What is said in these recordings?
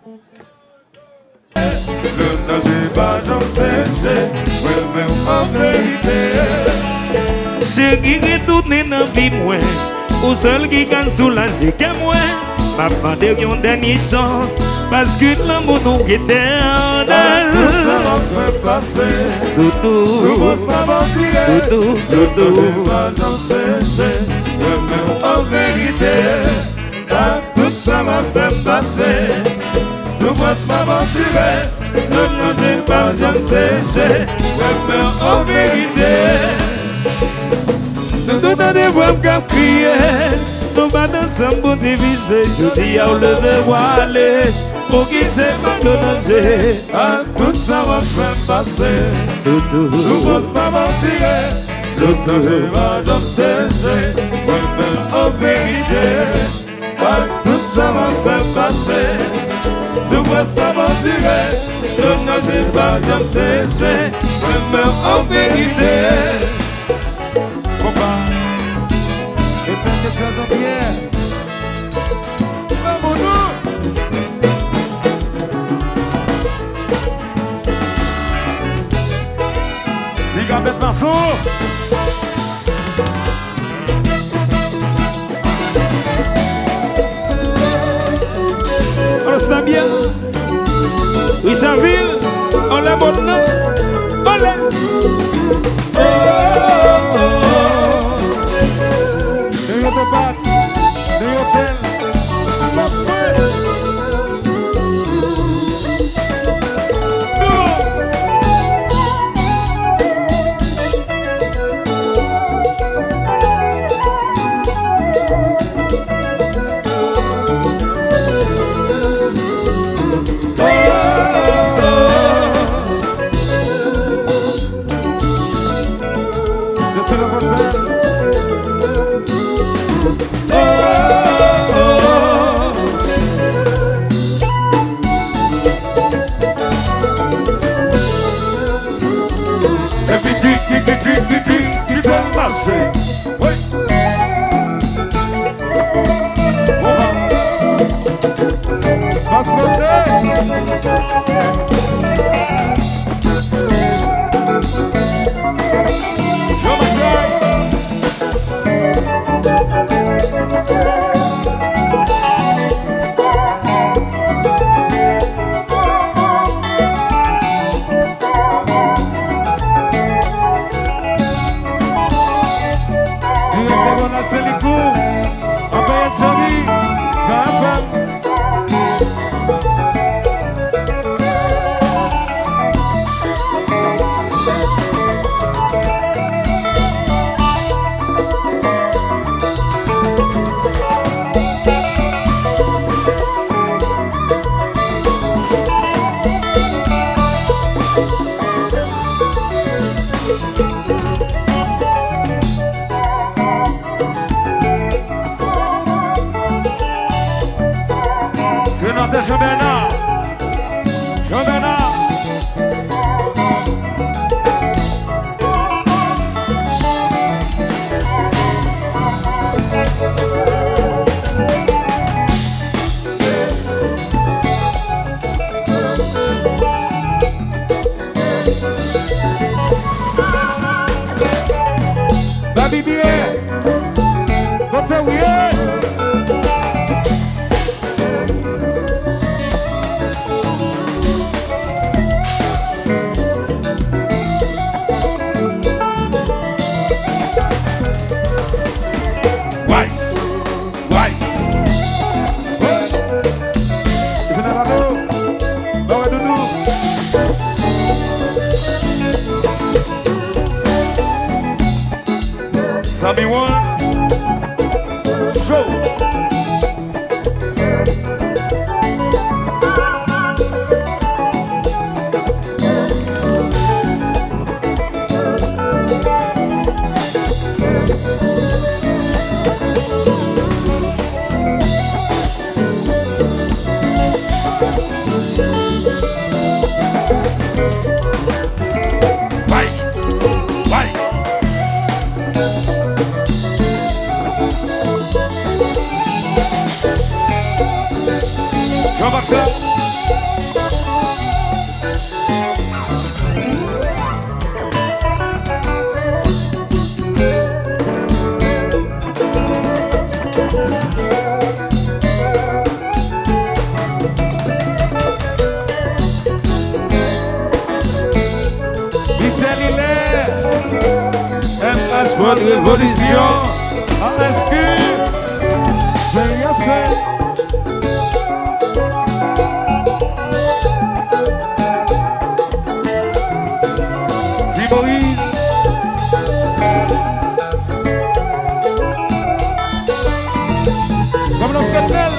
Le nager pas j'en séché, ouais mais en vérité. Chérie retourne dans vie moi, au seul qui can soulager que moi. M'a demandé une dernière chance, parce que l'amour nous était en Tout ça m'a fait passer. Doudou, Tout m'a mentiré. doudou, Le doudou. nager pas j'en séché, ouais mais en vérité. Tout ça m'a fait passer. Tout m'a mentiré. Le nager pas j'en séché, ouais mais en vérité. Nous nous donnons voix qu'à crier. Nous battons ensemble pour diviser. Je dis à lever ou aller. Pour quitter ma danger. Tout ça m'a fait passer. Doudou, Tout m'a mentiré. Le danger va j'en sécher. Ouais mais en vérité. Tout ça m'a fait passer. Tout m'a mentiré. Le danger va j'en sécher. Ouais mais en vérité. Gambette Marceau. on se bien. Richardville, on l'a maintenant. On l'a. New York Bat, New York Tel. Tommy One. Show. Jean Marcel. bonne révolution. En excuse. C'est rien fait. Moïse. Comme l'homme Catel.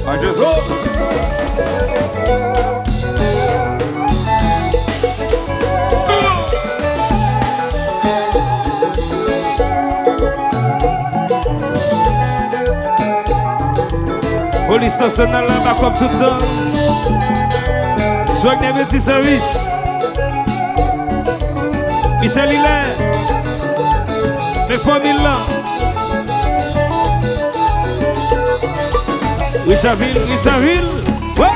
À Jésus. Police nationale là-bas comme tout ça. Soit que des petits services. Michel Hilaire. Les familles là. Richardville. Ouais.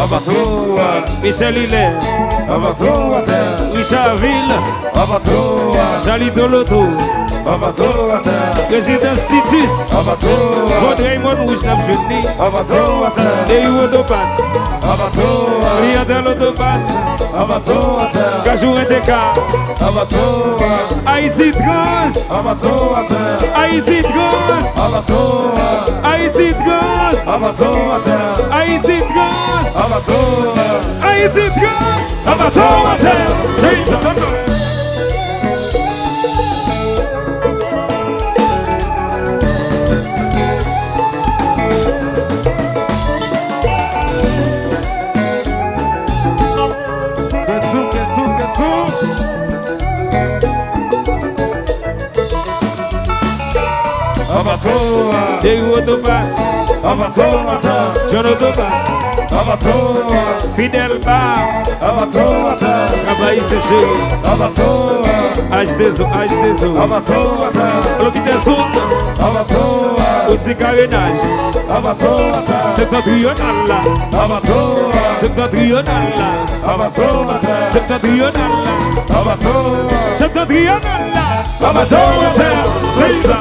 Abatou. Michel Hilaire. Abatou. Richardville. Abatou. Charlie Doloto. Abatou. Président Titus. Abatou. Votre Raymond Rouge n'a jeune. Abatou. Les Uodopat. Abatou. Riadel Odopat. Abatou. Gajou Eteka. Abatou. Haïti Trans. Abatou. Haïti Trans. Abatou. Haïti Trans. Abatou. Haïti Trans. Abatou. Haïti Trans. Abatou. C'est ça. Abatou. Des Uodopat. Abatou. John Odopat. Abatou. Fidel Bar. Abatou. Abaï Séché. Abatou. H2O. Abatou. L'hôpital Abatou. aussi carénage. Abatou. Septentrional là. Abatou. Septentrional là. Abatou. Septentrional là. Abatou. Septentrional là. Abatou. C'est ça.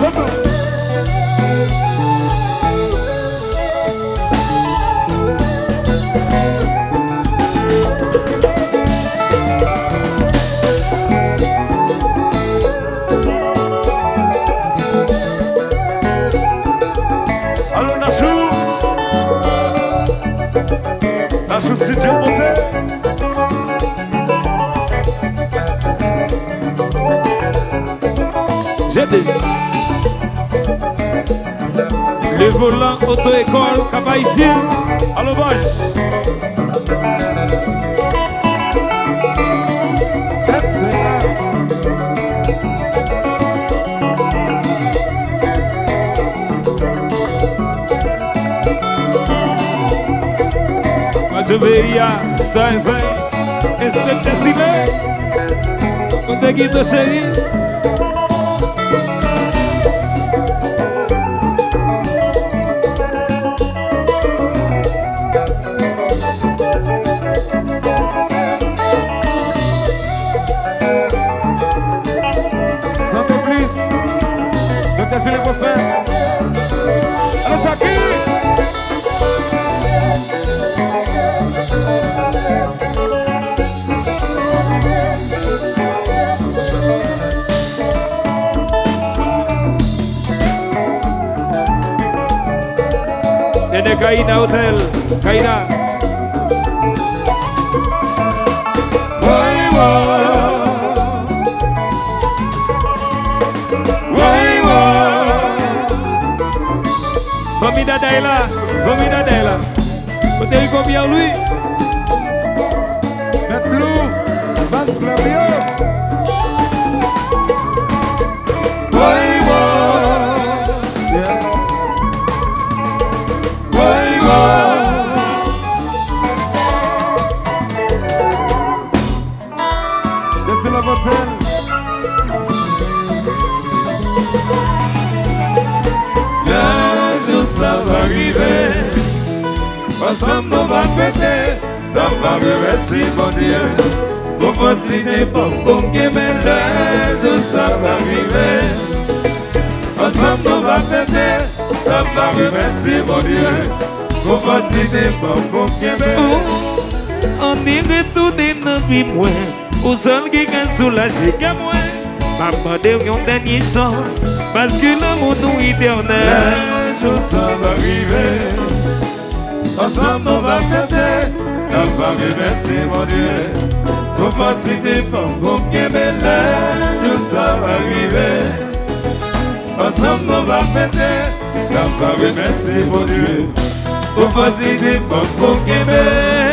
Allô Nachou. Nachou Studio Monté. J'ai dit. Le volant auto-école Cap-Haïtien. Allô Boy. Majoveia, style vem, inspecte cime, conteguito chéri. Santo Cris. Não te filho você. Alô, Shaqui. Nene Kaina Hotel, Kaina. Famille d'Adaïla, famille d'Adaïla. Vous avez combien lui? Met Blue. Vance Flavio. Desce la botelle. Le jour ça va arriver. Ensemble on va fêter. Dans ma merci mon Dieu. Pour faciliter pas pour que mes tout ça va arriver. Ensemble on va fêter, ça va arriver, merci mon Dieu. Pour faciliter pas pour que On est retourné dans la vie, moi. Au seul qui a soulagé que moi. Maman, une dernière chance. Parce que l'amour nous éternel. chose ça va arriver. Ensemble on va fêter, ça va arriver, merci mon Dieu. Pour faciliter pas pour que mes tout ça va arriver. Ensemble on va fêter, ça va arriver, merci mon Dieu. Pour faciliter pas pour que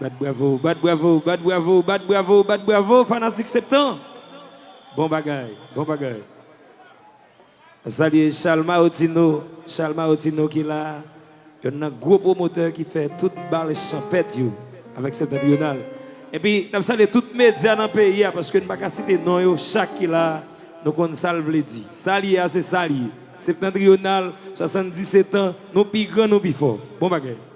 Bad bravo, bad bravo, bad bravo, bad bravo, bad bravo, fanatique septembre. Bon bagaille, bon bagaille. Salut Charles Martino qui est là. Il y a un gros promoteur qui fait toute balle champette avec cette régionale. Et puis, nous saluons tous les médias dans le pays parce que nous ne pouvons pas citer non, chaque qui est là, nous connaissons ça le dit. Sali, c'est Sali. Septentrional, 77 ans, nous plus grands, nous plus forts. Bon bagaille.